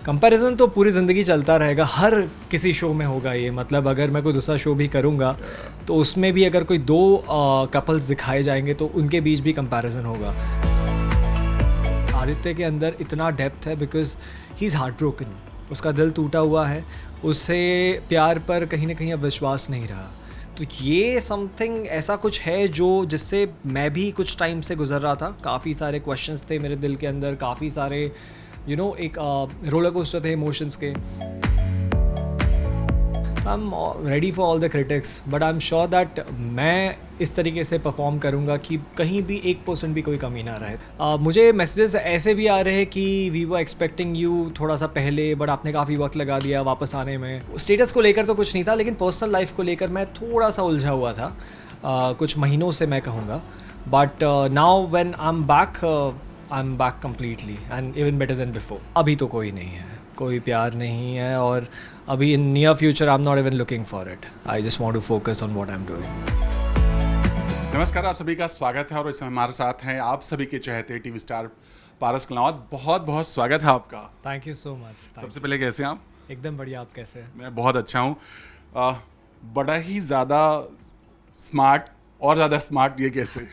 Comparison तो पूरी ज़िंदगी चलता रहेगा, हर किसी शो में होगा ये। मतलब अगर मैं कोई दूसरा शो भी करूँगा तो उसमें भी अगर कोई दो कपल्स दिखाए जाएंगे तो उनके बीच भी कंपैरिजन होगा। आदित्य के अंदर इतना डेप्थ है because he is heart broken, उसका दिल टूटा हुआ है, उसे प्यार पर कहीं ना कहीं अब विश्वास नहीं रहा। तो ये समथिंग ऐसा कुछ है जो जिससे मैं भी कुछ टाइम से गुजर रहा था। काफ़ी सारे क्वेश्चंस थे मेरे दिल के अंदर, काफ़ी सारे एक रोलर कोस्टर थे इमोशंस के। I am ready for all the critics but I am sure that मैं इस तरीके से परफॉर्म करूँगा कि कहीं भी 1% भी कोई कमी ना रहे। मुझे मैसेजेस ऐसे भी आ रहे हैं कि वी वर एक्सपेक्टिंग यू थोड़ा सा पहले बट आपने काफ़ी वक्त लगा दिया वापस आने में। स्टेटस को लेकर तो कुछ नहीं था, लेकिन पर्सनल लाइफ को लेकर मैं थोड़ा सा उलझा हुआ था कुछ महीनों से मैं कहूँगा। But now when I am back completely and even better than before. अभी तो कोई नहीं है, कोई प्यार नहीं है, और अभी in near future I am not even looking for it. I just want to focus on what I am doing. नमस्कार, आप सभी का स्वागत है और इस समय हमारे साथ हैं आप सभी के चहेते टीवी स्टार पारस कलावत। बहुत बहुत स्वागत है आपका। Thank you so much. सबसे पहले कैसे हैं आप? एकदम बढ़िया, आप कैसे हैं? मैं बहुत अच्छा हूँ। बड़ा ही ज़्यादा स्मार्ट, और ज़्यादा स्मार्ट, ये कैसे?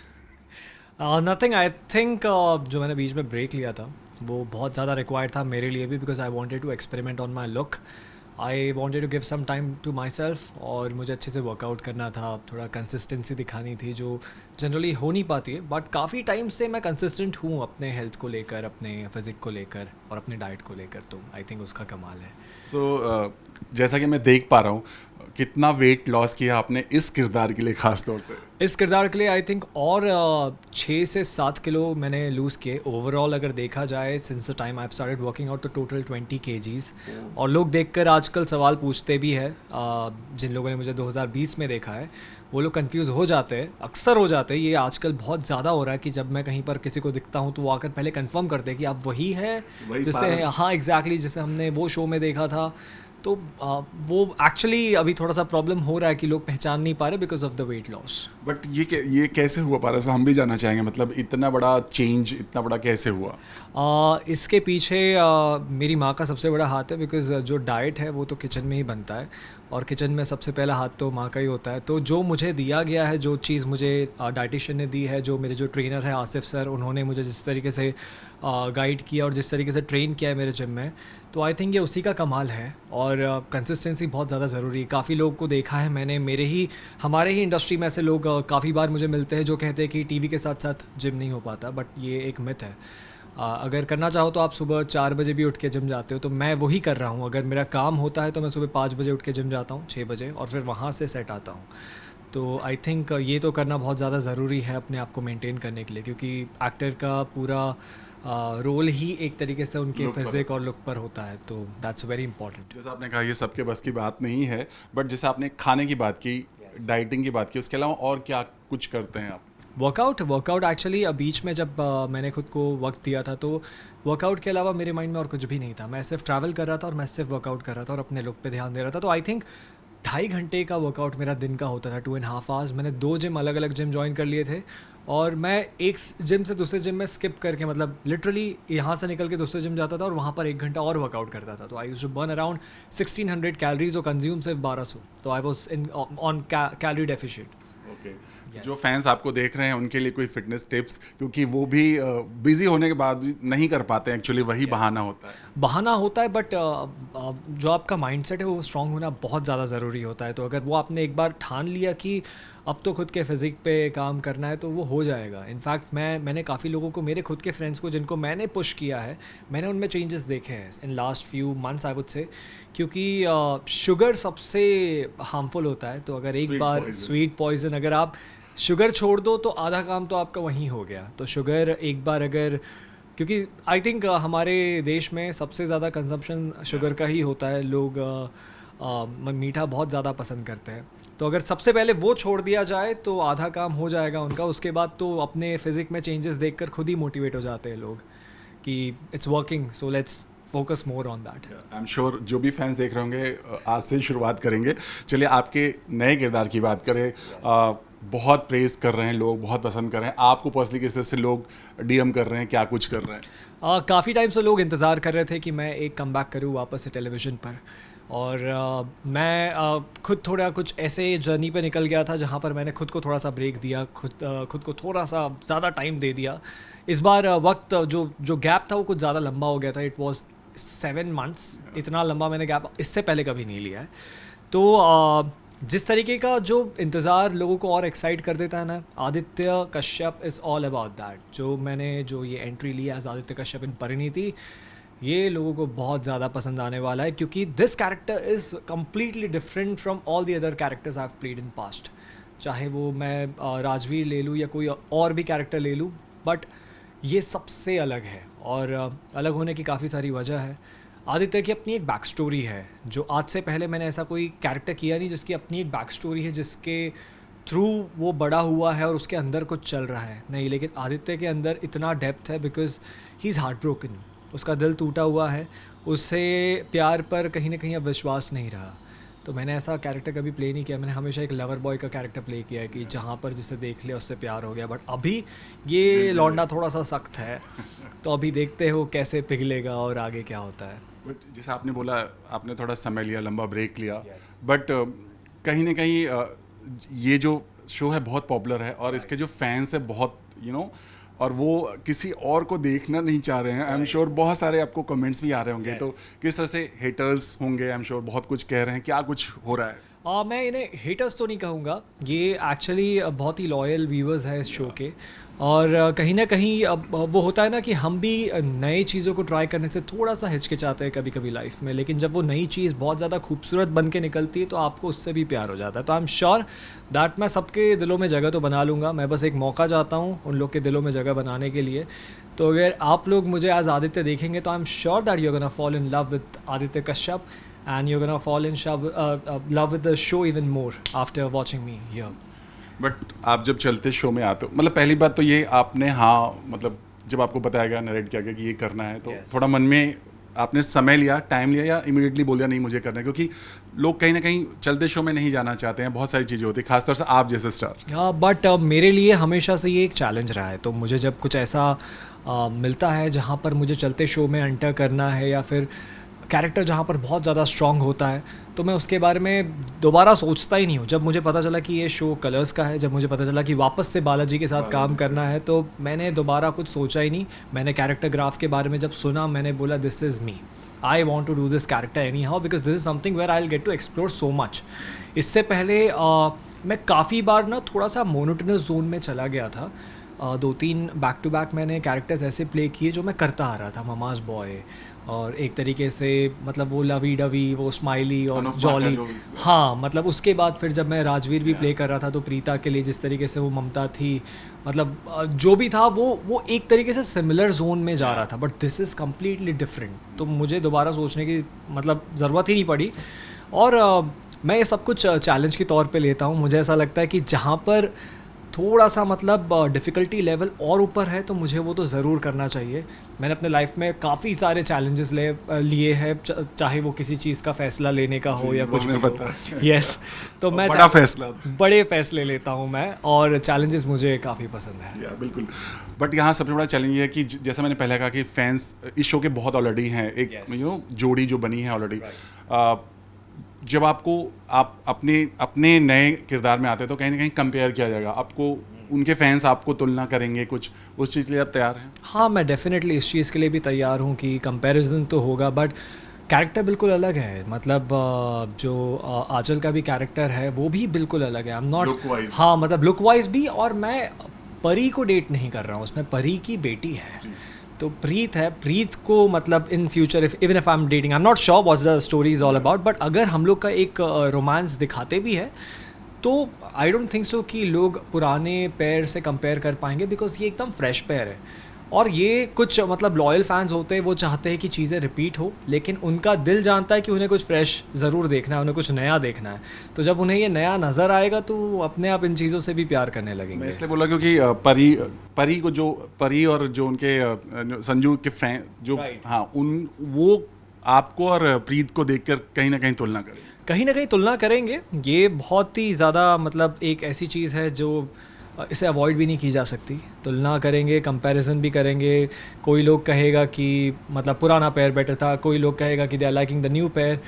नथिंग, आई थिंक जो मैंने बीच में ब्रेक लिया था वो बहुत ज़्यादा रिक्वायर्ड था मेरे लिए भी, because I wanted to experiment on my look. I wanted to give some time to my self, और मुझे अच्छे से वर्कआउट करना था, थोड़ा कंसिस्टेंसी दिखानी थी जो जनरली हो नहीं पाती है। बट काफ़ी टाइम से मैं कंसिस्टेंट हूँ अपने हेल्थ को लेकर, अपने फिजिक को लेकर और अपने डाइट को लेकर, तो आई थिंक उसका कमाल है। जैसा कि मैं देख पा रहा हूँ, कितना वेट लॉस किया आपने इस किरदार के लिए, खास तौर से इस किरदार के लिए आई थिंक और 6 से 7 किलो मैंने लूज़ किए ओवरऑल। अगर देखा जाए since the time I have started working out तो टोटल 20 kgs। और लोग देखकर आजकल सवाल पूछते भी है, जिन लोगों ने मुझे 2020 में देखा है वो लोग कंफ्यूज हो जाते हैं, अक्सर हो जाते हैं। ये आजकल बहुत ज़्यादा हो रहा है कि जब मैं कहीं पर किसी को दिखता हूँ तो वो आकर पहले कंफर्म करते हैं कि आप वही है जिससे, हाँ एग्जैक्टली, जिसे हमने वो शो में देखा था। तो वो एक्चुअली अभी थोड़ा सा प्रॉब्लम हो रहा है कि लोग पहचान नहीं पा रहे because of the weight loss. But ये कैसे हुआ पारस? हम भी जानना चाहेंगे, मतलब इतना बड़ा चेंज, इतना बड़ा कैसे हुआ? इसके पीछे मेरी माँ का सबसे बड़ा हाथ है, बिकॉज जो डाइट है वो तो किचन में ही बनता है, और किचन में सबसे पहला हाथ तो माँ का ही होता है। तो जो मुझे दिया गया है, जो चीज़ मुझे डाइटिशियन ने दी है, जो मेरे जो ट्रेनर है आसिफ सर, उन्होंने मुझे जिस तरीके से गाइड किया और जिस तरीके से ट्रेन किया है मेरे जिम में, तो आई थिंक ये उसी का कमाल है। और कंसिस्टेंसी बहुत ज़्यादा ज़रूरी है। काफ़ी लोग को देखा है मैंने, हमारे ही इंडस्ट्री में ऐसे लोग काफ़ी बार मुझे मिलते हैं जो कहते हैं कि टीवी के साथ साथ जिम नहीं हो पाता, बट ये एक मिथ है। अगर करना चाहो तो आप सुबह 4 बजे भी उठ के जिम जाते हो, तो मैं वही कर रहा हूँ। अगर मेरा काम होता है तो मैं सुबह 5 बजे उठ के जिम जाता हूँ, 6 बजे, और फिर वहाँ से सेट आता हूँ। तो आई थिंक ये तो करना बहुत ज़्यादा ज़रूरी है अपने आप को मेंटेन करने के लिए, क्योंकि एक्टर का पूरा रोल ही एक तरीके से उनके फिजिक और लुक पर होता है, तो दैट्स वेरी इंपॉर्टेंट। जैसा आपने कहा ये सबके बस की बात नहीं है, बट जैसे आपने खाने की बात की, डाइटिंग की बात की, उसके अलावा और क्या कुछ करते हैं आप? वर्कआउट एक्चुअली बीच में जब मैंने खुद को वक्त दिया था तो वर्कआउट के अलावा मेरे माइंड में और कुछ भी नहीं था। मैं सिर्फ ट्रैवल कर रहा था और मैं सिर्फ वर्कआउट कर रहा था और अपने लुक पे ध्यान दे रहा था। तो आई थिंक 2.5 घंटे का वर्कआउट मेरा दिन का होता था, 2.5 आवर्स। मैंने 2 जिम, अलग अलग जिम ज्वाइन कर लिए थे, और मैं एक जिम से दूसरे जिम में स्किप करके, मतलब लिटरली यहाँ से निकल के दूसरे जिम जाता था और वहाँ पर 1 घंटा और वर्कआउट करता था। तो I used to burn around 1600 calories और कंज्यूम सिर्फ 1200। तो I was in on calorie deficient. जो फैंस आपको देख रहे हैं उनके लिए कोई फिटनेस टिप्स, क्योंकि वो भी बिजी होने के बाद नहीं कर पाते हैं, एक्चुअली वही बहाना होता है। बट जो आपका माइंडसेट है वो स्ट्रांग होना बहुत ज़्यादा ज़रूरी होता है। तो अगर वो आपने एक बार ठान लिया कि अब तो खुद के फिज़िक पे काम करना है, तो वो हो जाएगा। इनफैक्ट मैंने काफ़ी लोगों को, मेरे खुद के फ्रेंड्स को जिनको मैंने पुश किया है, मैंने उनमें चेंजेस देखे हैं in last few months I would say. क्योंकि शुगर सबसे हार्मफुल होता है। तो अगर एक बार स्वीट पॉइजन, अगर आप शुगर छोड़ दो तो आधा काम तो आपका वहीं हो गया। तो शुगर एक बार अगर, क्योंकि आई थिंक हमारे देश में सबसे ज़्यादा कंजम्पशन शुगर का ही होता है। लोग मीठा बहुत ज़्यादा पसंद करते हैं। तो अगर सबसे पहले वो छोड़ दिया जाए तो आधा काम हो जाएगा उनका। उसके बाद तो अपने फिज़िक में चेंजेस देखकर खुद ही मोटिवेट हो जाते हैं लोग कि it's working, so let's focus more on that. I am sure जो भी फैंस देख रहे होंगे आज से शुरुआत करेंगे। चलिए आपके नए किरदार की बात करें। बहुत प्रेज कर रहे हैं लोग, बहुत पसंद कर रहे हैं, आपको पर्सनली किस तरह से लोग डीएम कर रहे हैं, क्या कुछ कर रहे हैं? काफ़ी टाइम से लोग इंतज़ार कर रहे थे कि मैं एक कमबैक करूँ वापस से टेलीविज़न पर। और मैं खुद थोड़ा कुछ ऐसे जर्नी पे निकल गया था जहाँ पर मैंने खुद को थोड़ा सा ब्रेक दिया, खुद को थोड़ा सा ज़्यादा टाइम दे दिया। इस बार वक्त जो जो गैप था वो कुछ ज़्यादा लंबा हो गया था। It was 7 months. इतना लंबा मैंने गैप इससे पहले कभी नहीं लिया है। तो जिस तरीके का जो इंतज़ार लोगों को और एक्साइट कर देता है ना, Aditya Kashyap is all about that. जो ये एंट्री ली एज आदित्य कश्यप इन परिणीति, ये लोगों को बहुत ज़्यादा पसंद आने वाला है, क्योंकि this character is completely different from all the other characters I have played in past. चाहे वो मैं राजवीर ले लूँ या कोई और भी कैरेक्टर ले लूँ, बट ये सबसे अलग है। और अलग होने की काफ़ी सारी वजह है। आदित्य की अपनी एक बैक स्टोरी है, जो आज से पहले मैंने ऐसा कोई कैरेक्टर किया नहीं जिसकी अपनी एक बैक स्टोरी है, जिसके थ्रू वो बड़ा हुआ है और उसके अंदर कुछ चल रहा है नहीं। लेकिन आदित्य के अंदर इतना डेप्थ है because he is heart broken. उसका दिल टूटा हुआ है, उसे प्यार पर कहीं ना कहीं अब विश्वास नहीं रहा। तो मैंने ऐसा कैरेक्टर कभी प्ले नहीं किया। मैंने हमेशा एक लवर बॉय का कैरेक्टर प्ले किया है कि जहाँ पर जिसे देख लिया उससे प्यार हो गया। बट अभी ये लौंडा थोड़ा सा सख्त है, तो अभी देखते हो कैसे पिघलेगा और आगे क्या होता है। बट जैसे आपने बोला, आपने थोड़ा समय लिया, लंबा ब्रेक लिया, बट कहीं ना कहीं ये जो शो है बहुत पॉपुलर है और इसके जो फैंस है बहुत और वो किसी और को देखना नहीं चाह रहे हैं। आई एम श्योर बहुत सारे आपको कमेंट्स भी आ रहे होंगे। तो किस तरह से हेटर्स होंगे, आई एम श्योर बहुत कुछ कह रहे हैं, क्या कुछ हो रहा है? मैं इन्हें हेटर्स तो नहीं कहूँगा, ये एक्चुअली बहुत ही लॉयल व्यूअर्स हैं इस शो के। और कहीं ना कहीं अब वो होता है ना कि हम भी नई चीज़ों को ट्राई करने से थोड़ा सा हिचकिचाते हैं कभी कभी लाइफ में, लेकिन जब वो नई चीज़ बहुत ज़्यादा खूबसूरत बन के निकलती है तो आपको उससे भी प्यार हो जाता है। तो आई एम श्योर दैट मैं सबके दिलों में जगह तो बना लूँगा। मैं बस एक मौका चाहता हूँ उन लोग के दिलों में जगह बनाने के लिए। तो अगर आप लोग मुझे एज आदित्य देखेंगे तो I am sure that you are gonna fall in love with Aditya Kashyap and you're gonna fall in love with the show even more after watching me here. But आप जब चलते शो में आते हो, मतलब पहली बात तो ये आपने मतलब जब आपको बताया गया, नरेट किया गया कि ये करना है, तो थोड़ा मन में आपने समय लिया, टाइम लिया, या इमीडिएटली बोल दिया नहीं मुझे करना है? क्योंकि लोग कहीं ना कहीं चलते शो में नहीं जाना चाहते हैं, बहुत सारी चीज़ें होती हैं, खासतौर से आप जैसे स्टार। बट मेरे लिए हमेशा से ये एक चैलेंज रहा है। तो मुझे जब कुछ ऐसा मिलता है जहाँ पर मुझे चलते शो में एंटर करना है, या फिर कैरेक्टर जहाँ पर बहुत ज़्यादा स्ट्रॉन्ग होता है, तो मैं उसके बारे में दोबारा सोचता ही नहीं हूँ। जब मुझे पता चला कि ये शो कलर्स का है, जब मुझे पता चला कि वापस से बालाजी के साथ काम करना है, तो मैंने दोबारा कुछ सोचा ही नहीं। मैंने कैरेक्टर ग्राफ के बारे में जब सुना, मैंने बोला this is me, I want to do this character anyhow, because this is something where I will get to explore so much. इससे पहले मैं काफ़ी बार ना थोड़ा सा मोनोटोनस जोन में चला गया था। 2-3 बैक टू बैक मैंने कैरेक्टर्स ऐसे प्ले किए जो मैं करता आ रहा था, ममाज बॉय, और एक तरीके से मतलब वो लवी डवी, वो स्माइली और जॉली। हाँ, मतलब उसके बाद फिर जब मैं राजवीर भी प्ले कर रहा था, तो प्रीता के लिए जिस तरीके से वो ममता थी, मतलब जो भी था वो एक तरीके से सिमिलर जोन में जा रहा था। But this is completely different. तो मुझे दोबारा सोचने की मतलब ज़रूरत ही नहीं पड़ी। और मैं ये सब कुछ चैलेंज के तौर पे लेता हूँ। मुझे ऐसा लगता है कि जहाँ पर थोड़ा सा मतलब डिफ़िकल्टी लेवल और ऊपर है, तो मुझे वो तो ज़रूर करना चाहिए। मैंने अपने लाइफ में काफ़ी सारे चैलेंजेस लिए हैं, चाहे वो किसी चीज़ का फ़ैसला लेने का हो या कुछ भी हो। यस, तो मैं बड़े फ़ैसले लेता हूँ मैं, और चैलेंजेस मुझे काफ़ी पसंद है। बिल्कुल। बट यहाँ सबसे बड़ा चैलेंज ये है कि जैसा मैंने पहले कहा कि फैंस इस शो के बहुत ऑलरेडी हैं, एक जोड़ी जो बनी है ऑलरेडी। जब आप अपने नए किरदार में आते हैं तो कहीं ना कहीं कंपेयर किया जाएगा आपको, उनके फैंस आपको तुलना करेंगे कुछ, उस चीज़ के लिए आप तैयार हैं? हाँ, मैं डेफिनेटली इस चीज़ के लिए भी तैयार हूँ कि कंपैरिजन तो होगा, बट कैरेक्टर बिल्कुल अलग है। मतलब जो आंचल का भी कैरेक्टर है वो भी बिल्कुल अलग है। आई एम नॉट, हाँ मतलब लुक वाइज भी। और मैं परी को डेट नहीं कर रहा हूँ, उसमें परी की बेटी है, तो प्रीत है। प्रीत को मतलब in future even if I am dating, I am not sure what's the story is all about, but अगर हम लोग का एक रोमांस दिखाते भी है तो आई डोंट थिंक सो कि लोग पुराने पेयर से कंपेयर कर पाएंगे, बिकॉज ये एकदम फ्रेश पेयर है। और ये कुछ मतलब लॉयल फैंस होते हैं, वो चाहते हैं कि चीज़ें रिपीट हो, लेकिन उनका दिल जानता है कि उन्हें कुछ फ्रेश ज़रूर देखना है, उन्हें कुछ नया देखना है। तो जब उन्हें ये नया नज़र आएगा तो अपने आप इन चीज़ों से भी प्यार करने लगेंगे। मैं इसलिए बोला क्योंकि परी और जो उनके संजू के फैन जो हाँ वो आपको और प्रीत को देखकर कहीं ना कहीं तुलना करें। कहीं ना कहीं तुलना करेंगे, ये बहुत ही ज़्यादा मतलब एक ऐसी चीज़ है जो इसे अवॉइड भी नहीं की जा सकती। तुलना करेंगे, कंपैरिजन भी करेंगे। कोई लोग कहेगा कि मतलब पुराना पेयर बेटर था, कोई लोग कहेगा कि they are liking the new pair.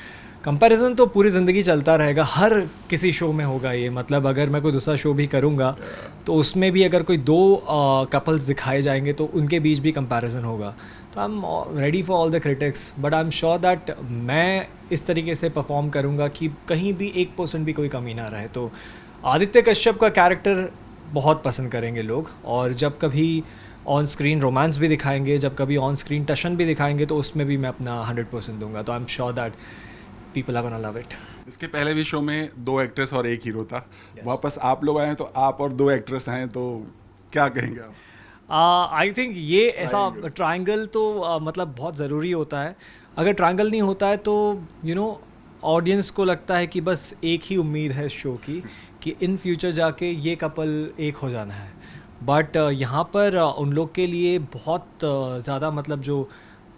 Comparison तो पूरी ज़िंदगी चलता रहेगा, हर किसी शो में होगा ये। मतलब अगर मैं कोई दूसरा शो भी करूँगा तो उसमें भी अगर कोई दो कपल्स दिखाए जाएंगे तो उनके बीच भी कंपैरिजन होगा। तो I am ready for all the critics, but I am sure that मैं इस तरीके से परफॉर्म करूँगा कि कहीं भी 1% भी कोई कमी ना रहे। तो आदित्य कश्यप का कैरेक्टर बहुत पसंद करेंगे लोग, और जब कभी ऑन स्क्रीन रोमांस भी दिखाएंगे, जब कभी ऑन स्क्रीन टशन भी दिखाएंगे, तो उसमें भी मैं अपना 100% दूंगा। तो I am sure that people are gonna love it. इसके पहले भी शो में 2 एक्ट्रेस और 1 हीरो था। वापस आप लोग आए हैं तो आप और 2 एक्ट्रेस हैं, तो क्या कहेंगे आप? आई थिंक ये ऐसा ट्रायंगल तो मतलब बहुत ज़रूरी होता है। अगर ट्रायंगल नहीं होता है तो ऑडियंस को लगता है कि बस एक ही उम्मीद है शो की कि इन फ्यूचर जाके ये कपल एक हो जाना है। बट यहाँ पर उन लोग के लिए बहुत ज़्यादा मतलब जो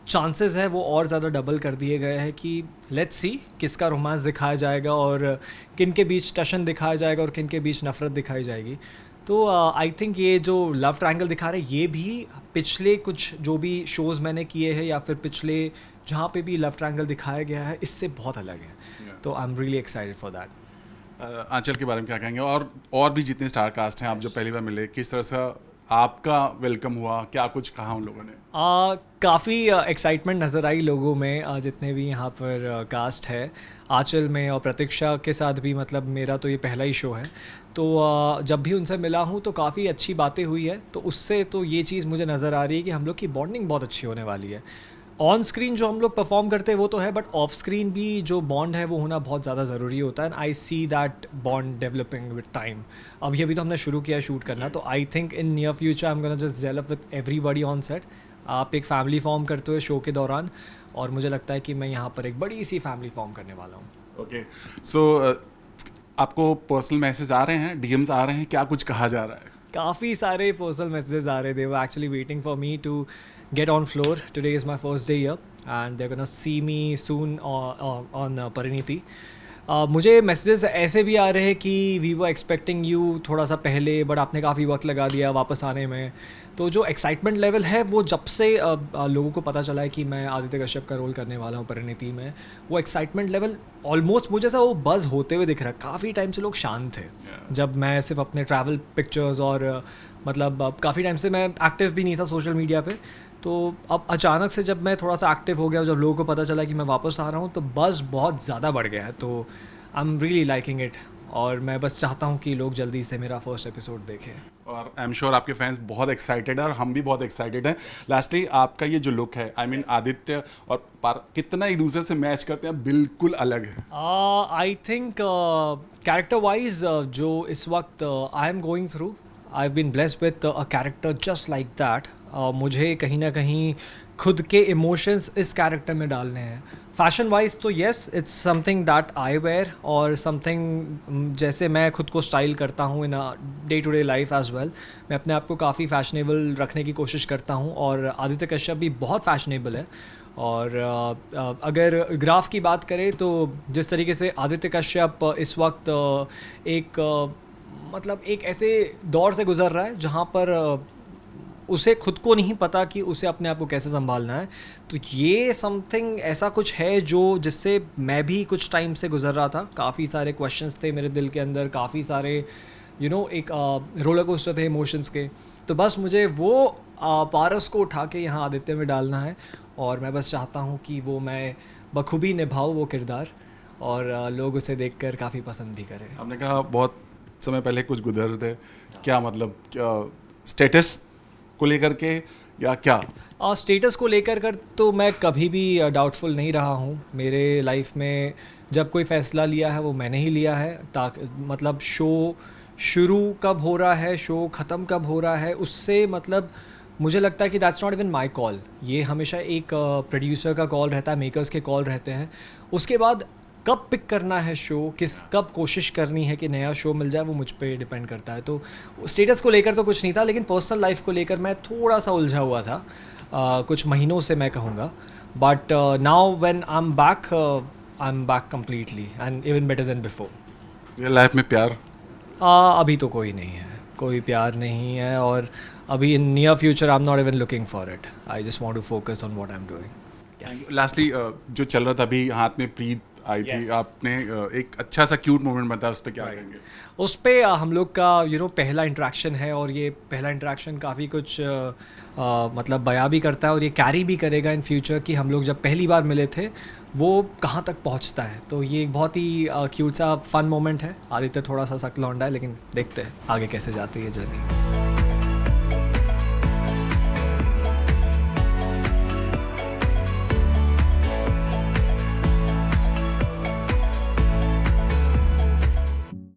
चांसेस है वो और ज़्यादा डबल कर दिए गए हैं कि लेट्स सी किसका रोमांस दिखाया जाएगा और किन के बीच टशन दिखाया जाएगा और किन के बीच नफ़रत दिखाई जाएगी। तो आई थिंक ये जो लव ट्रायंगल दिखा रहे हैं ये भी पिछले कुछ जो भी शोज़ मैंने किए हैं या फिर पिछले जहाँ पे भी लव ट्रायंगल दिखाया गया है इससे बहुत अलग है। तो I am really excited for that. Anchal के बारे में क्या कहेंगे, और भी जितने स्टार कास्ट हैं आप जो पहली बार मिले, किस तरह से आपका वेलकम हुआ, क्या कुछ कहा उन लोगों ने? काफ़ी एक्साइटमेंट नज़र आई लोगों में, जितने भी यहाँ पर कास्ट है। आंचल में और प्रतीक्षा के साथ भी मतलब मेरा तो ये पहला ही शो है, तो जब भी उनसे मिला हूँ तो काफ़ी अच्छी बातें हुई है। तो उससे तो ये चीज़ मुझे नज़र आ रही है कि हम लोग की बॉन्डिंग बहुत अच्छी होने वाली है। ऑन स्क्रीन जो हम लोग परफॉर्म करते हैं वो तो है, बट ऑफ स्क्रीन भी जो बॉन्ड है वो होना बहुत ज़्यादा ज़रूरी होता है। And I see that bond developing with time. अभी तो हमने शुरू किया है शूट करना, तो I think in near future I am gonna just gel up with everybody on set. आप एक फैमिली फॉर्म करते हो शो के दौरान, और मुझे लगता है कि मैं यहाँ पर एक बड़ी सी फैमिली फॉर्म करने वाला हूँ। ओके, सो आपको पर्सनल मैसेज आ रहे हैं, डीएम्स आ रहे हैं, क्या कुछ कहा जा रहा है? काफ़ी सारे पर्सनल मैसेजेस आ रहे थे। वो actually waiting for me to get on floor. Today is my first day here and they're gonna see me soon on Pariniti. मुझे मैसेजेस ऐसे भी आ रहे हैं कि वी वर एक्सपेक्टिंग यू थोड़ा सा पहले, बट आपने काफ़ी वक्त लगा दिया वापस आने में। तो जो एक्साइटमेंट लेवल है वो जब से लोगों को पता चला है कि मैं आदित्य कश्यप का रोल करने वाला हूँ परिणीति में, वो एक्साइटमेंट लेवल ऑलमोस्ट मुझे ऐसा वो बज़ होते हुए दिख रहा है। काफ़ी टाइम से लोग शांत थे जब मैं सिर्फ अपने ट्रैवल पिक्चर्स और मतलब काफ़ी टाइम से मैं एक्टिव भी नहीं था सोशल मीडिया पे। तो अब अचानक से जब मैं थोड़ा सा एक्टिव हो गया, जब लोगों को पता चला कि मैं वापस आ रहा हूँ, तो बज़ बहुत ज़्यादा बढ़ गया है। तो I am really liking it, और मैं बस चाहता हूँ कि लोग जल्दी से मेरा फर्स्ट एपिसोड देखें। और आई एम श्योर आपके फैंस बहुत एक्साइटेड हैं और हम भी बहुत एक्साइटेड हैं। लास्टली, आपका ये जो लुक है, आई मीन आदित्य और पार कितना एक दूसरे से मैच करते हैं, बिल्कुल अलग है। आई थिंक कैरेक्टर वाइज जो इस वक्त I am going through, I have been blessed with a character just like that. मुझे कहीं ना कहीं खुद के इमोशंस इस कैरेक्टर में डालने हैं। फैशन वाइज तो yes, it's something that I wear, और समथिंग जैसे मैं खुद को स्टाइल करता हूँ in day to day life as well. मैं अपने आप को काफ़ी फैशनेबल रखने की कोशिश करता हूँ, और आदित्य कश्यप भी बहुत फैशनेबल है। और अगर ग्राफ की बात करें तो जिस तरीके से आदित्य कश्यप इस वक्त मतलब एक ऐसे दौर से गुजर रहा है जहाँ पर उसे खुद को नहीं पता कि उसे अपने आप को कैसे संभालना है। तो ये समथिंग ऐसा कुछ है जो जिससे मैं भी कुछ टाइम से गुजर रहा था। काफ़ी सारे क्वेश्चंस थे मेरे दिल के अंदर, काफ़ी सारे एक रोलर कोस्टर थे इमोशंस के। तो बस मुझे वो पारस को उठा के यहाँ आदित्य में डालना है, और मैं बस चाहता हूँ कि वो मैं बखूबी निभाऊँ वो किरदार, और लोग उसे देखकर काफ़ी पसंद भी करें। आपने कहा बहुत समय पहले कुछ गुजर थे, क्या मतलब स्टेटस को लेकर के या क्या? स्टेटस को लेकर कर तो मैं कभी भी डाउटफुल नहीं रहा हूँ। मेरे लाइफ में जब कोई फ़ैसला लिया है वो मैंने ही लिया है। ताकि मतलब शो शुरू कब हो रहा है, शो ख़त्म कब हो रहा है, उससे मतलब मुझे लगता है कि that's not even my call. ये हमेशा एक प्रोड्यूसर का कॉल रहता है, मेकर्स के कॉल रहते हैं। उसके बाद कब पिक करना है शो, कब कोशिश करनी है कि नया शो मिल जाए, वो मुझ पे डिपेंड करता है। तो स्टेटस को लेकर तो कुछ नहीं था, लेकिन पर्सनल लाइफ को लेकर मैं थोड़ा सा उलझा हुआ था कुछ महीनों से मैं कहूँगा। But now when I am back I am back completely and even better than before. Real life में प्यार अभी तो कोई नहीं है, कोई प्यार नहीं है, और अभी in near future I am not even looking for it. I just want to focus on what I am doing. Lastly जो चल रहा था अभी हाथ में प्रीत आई थी, आपने एक अच्छा सा क्यूट मोमेंट बताया, उस पर क्या कहेंगे? उस पे हम लोग का पहला इंटरेक्शन है, और ये पहला इंटरेक्शन काफ़ी कुछ मतलब बयां भी करता है और ये कैरी भी करेगा इन फ्यूचर कि हम लोग जब पहली बार मिले थे वो कहाँ तक पहुँचता है। तो ये एक बहुत ही क्यूट सा फन मोमेंट है। आदित्य थोड़ा सा सख्त लौंडा है, लेकिन देखते हैं आगे कैसे जाती है जर्नी।